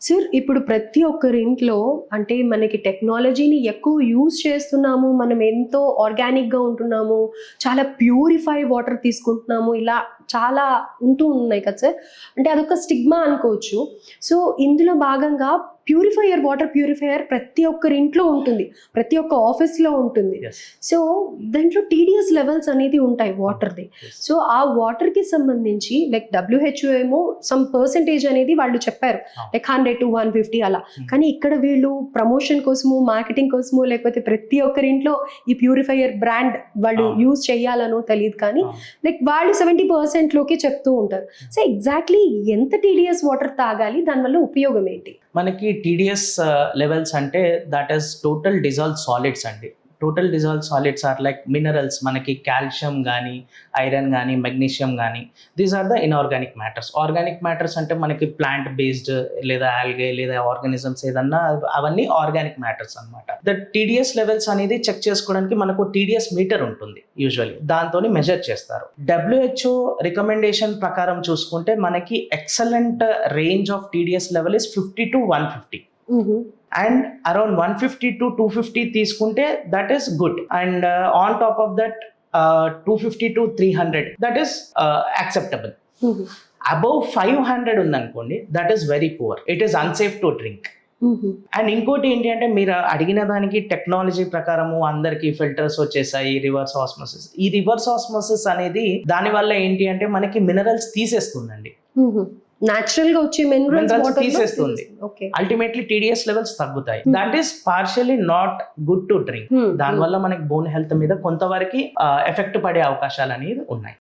Sir ఇప్పుడు ప్రతి ఒక్కరి ఇంట్లో అంటే మనకి టెక్నాలజీని ఎక్కువ యూజ్ చేస్తున్నాము, మనం ఎంతో ఆర్గానిక్గా ఉంటున్నాము, చాలా ప్యూరిఫై వాటర్ తీసుకుంటున్నాము, ఇలా చాలా ఉంటూ ఉన్నాయి కదా సార్. అంటే అదొక స్టిగ్మా అనుకోవచ్చు. సో ఇందులో భాగంగా వాటర్ ప్యూరిఫైయర్ ప్రతి ఒక్కరి ఇంట్లో ఉంటుంది, ప్రతి ఒక్క ఆఫీస్లో ఉంటుంది. సో దాంట్లో టీడీఎస్ లెవెల్స్ అనేది ఉంటాయి వాటర్ది. సో ఆ వాటర్కి సంబంధించి లైక్ WHO ఏమో సమ్ పర్సెంటేజ్ అనేది వాళ్ళు చెప్పారు, లైక్ 100 to 150 అలా. కానీ ఇక్కడ వీళ్ళు ప్రమోషన్ కోసము, మార్కెటింగ్ కోసము, లేకపోతే ప్రతి ఒక్కరి ఇంట్లో ఈ ప్యూరిఫైయర్ బ్రాండ్ వాళ్ళు యూజ్ చేయాలనో తెలియదు, కానీ లైక్ వాళ్ళు 70% లోకి చెప్తూ ఉంటారు. సో ఎగ్జాక్ట్లీ ఎంత టీడీఎస్ వాటర్ తాగాలి, దానివల్ల ఉపయోగం ఏంటి? మనకి టీడీఎస్ లెవెల్స్ అంటే that is total dissolve solids అండి. Total dissolve solids are like minerals, మనకి కాల్షియం కానీ, ఐరన్ కానీ, మెగ్నీషియం కానీ, these are the inorganic matters. Organic matters అంటే మనకి ప్లాంట్ బేస్డ్ లేదా ఆల్గే లేదా ఆర్గానిజమ్స్ ఏదన్నా, అవన్నీ ఆర్గానిక్ మ్యాటర్స్ అనమాట. ద టీడీఎస్ లెవెల్స్ అనేది చెక్ చేసుకోవడానికి మనకు టీడీఎస్ మీటర్ ఉంటుంది యూజువల్లీ, దాంతో మెజర్ చేస్తారు. WHO రికమెండేషన్ ప్రకారం చూసుకుంటే మనకి excellent range of TDS level is 50 to 150. And around 150 to 250 తీసుకుంటే that is good. And on top of that 250 to 300 that is acceptable. Above 500 ఉందనుకోండి, that is very poor, it is unsafe to drink. And ఇంకోటి ఏంటి అంటే, మీరు అడిగిన దానికి technology ప్రకారము అందరికి ఫిల్టర్స్ వచ్చేసాయి, రివర్స్ ఆస్మోసిస్. ఈ రివర్స్ ఆస్మోసిస్ అనేది దాని వల్ల ఏంటి అంటే మనకి మినరల్స్ తీసేస్తుందండి, న్యాచురల్ గా వచ్చే మినరల్స్ తీసేస్తుంది. అల్టిమేట్లీ టీడీఎస్ లెవెల్స్ తగ్గుతాయి. That is partially not good to drink. దానివల్ల మనకి బోన్ హెల్త్ మీద కొంతవరకు ఎఫెక్ట్ పడే అవకాశాలు అనేది ఉన్నాయి.